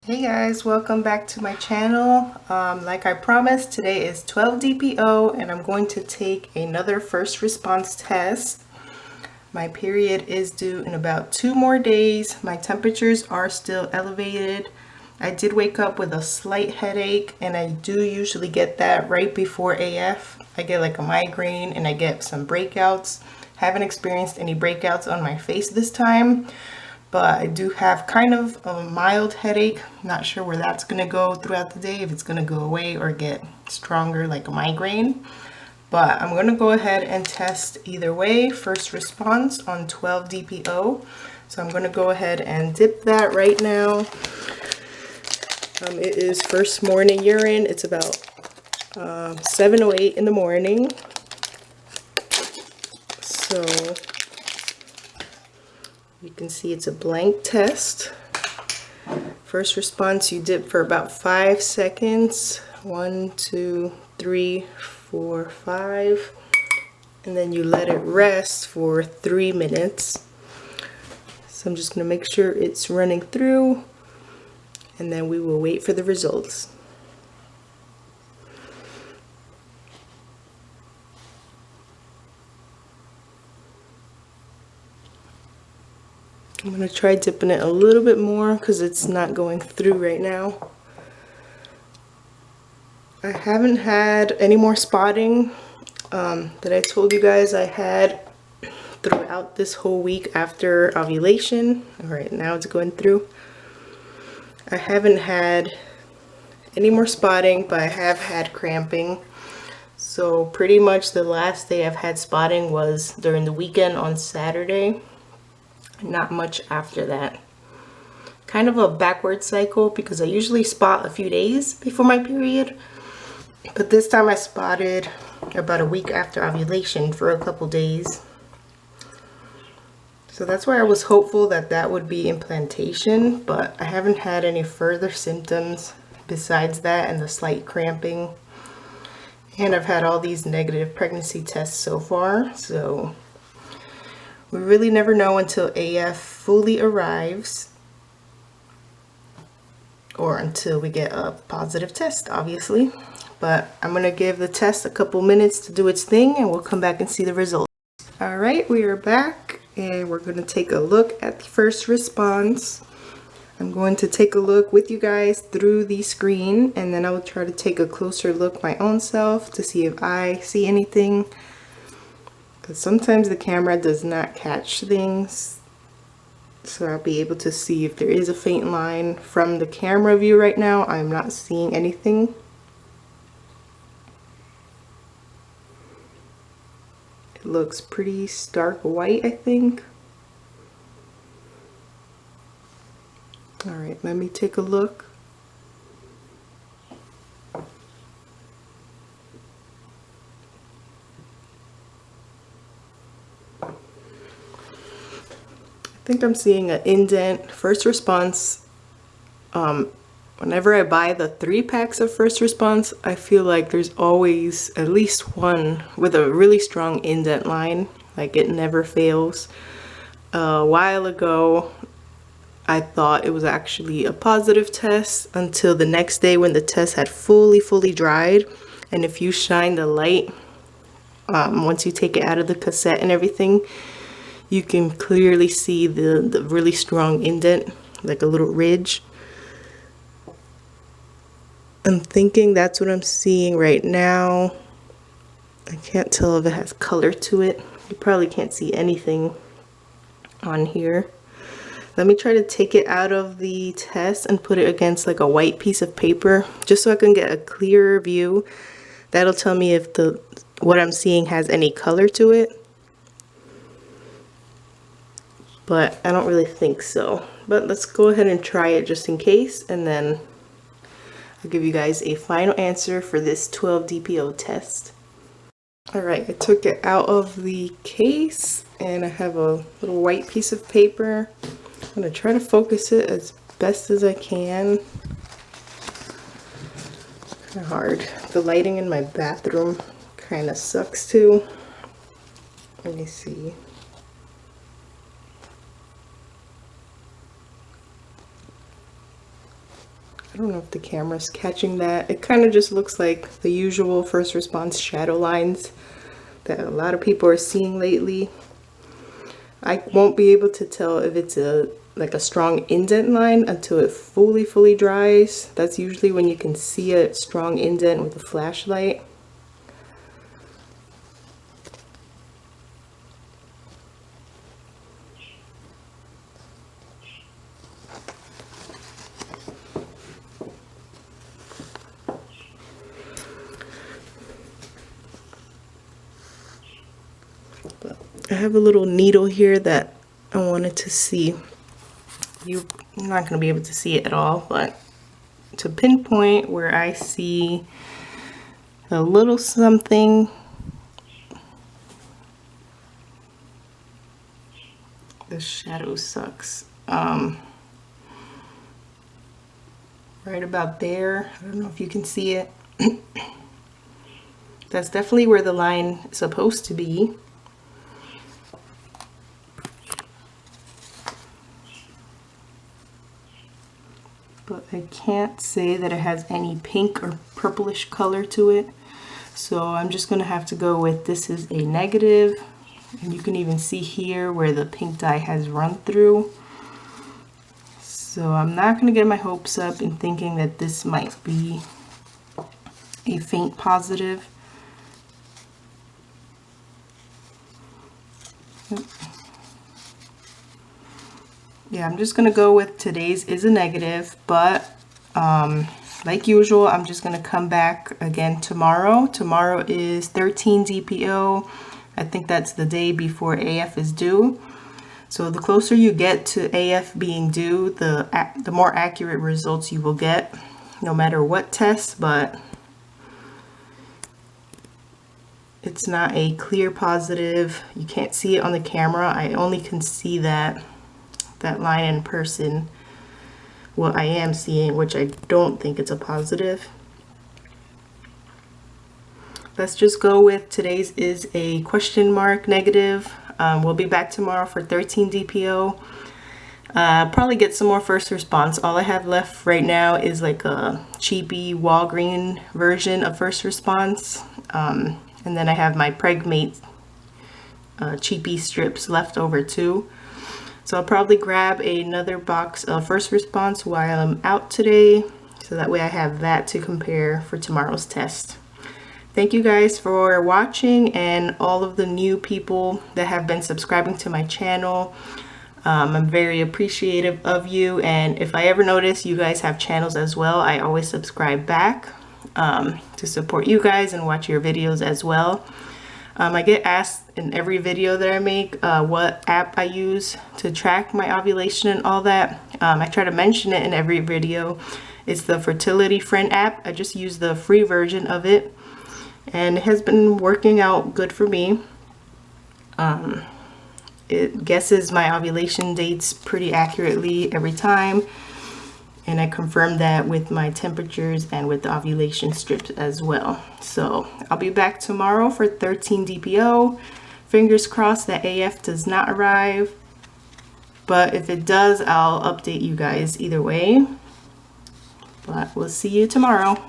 Hey guys, welcome back to my channel. Like I promised, today is 12 DPO and I'm going to take another first response test. My period is due in about 2 more days. My temperatures are still elevated. I did wake up with a slight headache and I do usually get that right before AF. I get like a migraine and I get some breakouts. Haven't experienced any breakouts on my face this time. But I do have kind of a mild headache. Not sure where that's going to go throughout the day, if it's going to go away or get stronger like a migraine. But I'm going to go ahead and test either way. First response on 12 DPO. So I'm going to go ahead and dip that right now. It is first morning urine. It's about 7:08 in the morning. So you can see it's a blank test. First response, you dip for about 5 seconds. 1, 2, 3, 4, 5. And then you let it rest for 3 minutes. So I'm just going to make sure it's running through. And then we will wait for the results. I'm going to try dipping it a little bit more because it's not going through right now. I haven't had any more spotting that I told you guys I had throughout this whole week after ovulation. Alright, now it's going through. I haven't had any more spotting, but I have had cramping. So pretty much the last day I've had spotting was during the weekend on Saturday. Not much after that. Kind of a backward cycle because I usually spot a few days before my period. But this time I spotted about a week after ovulation for a couple days. So that's why I was hopeful that that would be implantation, but I haven't had any further symptoms besides that and the slight cramping. And I've had all these negative pregnancy tests so far, so we really never know until AF fully arrives or until we get a positive test, obviously. But I'm going to give the test a couple minutes to do its thing and we'll come back and see the results. Alright, we are back and we're going to take a look at the first response. I'm going to take a look with you guys through the screen and then I will try to take a closer look my own self to see if I see anything. Because sometimes the camera does not catch things. So I'll be able to see if there is a faint line. From the camera view right now, I'm not seeing anything. It looks pretty stark white, I think. Alright, let me take a look. I think I'm seeing an indent. First response, whenever I buy the 3 packs of first response, I feel like there's always at least one with a really strong indent line. Like it never fails. A while ago, I thought it was actually a positive test until the next day when the test had fully dried. And if you shine the light, once you take it out of the cassette and everything, you can clearly see the really strong indent, like a little ridge. I'm thinking that's what I'm seeing right now. I can't tell if it has color to it. You probably can't see anything on here. Let me try to take it out of the test and put it against like a white piece of paper just so I can get a clearer view. That'll tell me if what I'm seeing has any color to it. But I don't really think so. But let's go ahead and try it just in case, and then I'll give you guys a final answer for this 12 DPO test. Alright, I took it out of the case and I have a little white piece of paper. I'm going to try to focus it as best as I can. Kind of hard. The lighting in my bathroom kind of sucks too. Let me see. I don't know if the camera's catching that. It kind of just looks like the usual first response shadow lines that a lot of people are seeing lately. I won't be able to tell if it's like a strong indent line until it fully dries. That's usually when you can see a strong indent with a flashlight. But I have a little needle here that I wanted to see. You're not going to be able to see it at all, but to pinpoint where I see a little something, the shadow sucks. Right about there. I don't know if you can see it. That's definitely where the line is supposed to be. But I can't say that it has any pink or purplish color to it. So I'm just gonna have to go with this is a negative. And you can even see here where the pink dye has run through. So I'm not gonna get my hopes up in thinking that this might be a faint positive. Yeah, I'm just gonna go with today's is a negative, but like usual, I'm just gonna come back again tomorrow. Tomorrow is 13 DPO. I think that's the day before AF is due. So the closer you get to AF being due, the more accurate results you will get, no matter what test. But it's not a clear positive. You can't see it on the camera. I only can see that line in person. What I am seeing, which I don't think it's a positive. Let's just go with today's is a question mark negative. We'll be back tomorrow for 13 DPO. Probably get some more first response. All I have left right now is like a cheapy Walgreen version of first response. And then I have my Pregmate cheapy strips left over too. So I'll probably grab another box of first response while I'm out today, so that way I have that to compare for tomorrow's test. Thank you guys for watching, and all of the new people that have been subscribing to my channel. I'm very appreciative of you, and if I ever notice you guys have channels as well, I always subscribe back to support you guys and watch your videos as well. I get asked in every video that I make what app I use to track my ovulation and all that. I try to mention it in every video. It's the Fertility Friend app. I just use the free version of it, and it has been working out good for me. It guesses my ovulation dates pretty accurately every time, and I confirm that with my temperatures and with the ovulation strips as well. So I'll be back tomorrow for 13 DPO. Fingers crossed that AF does not arrive, but if it does, I'll update you guys either way. But we'll see you tomorrow.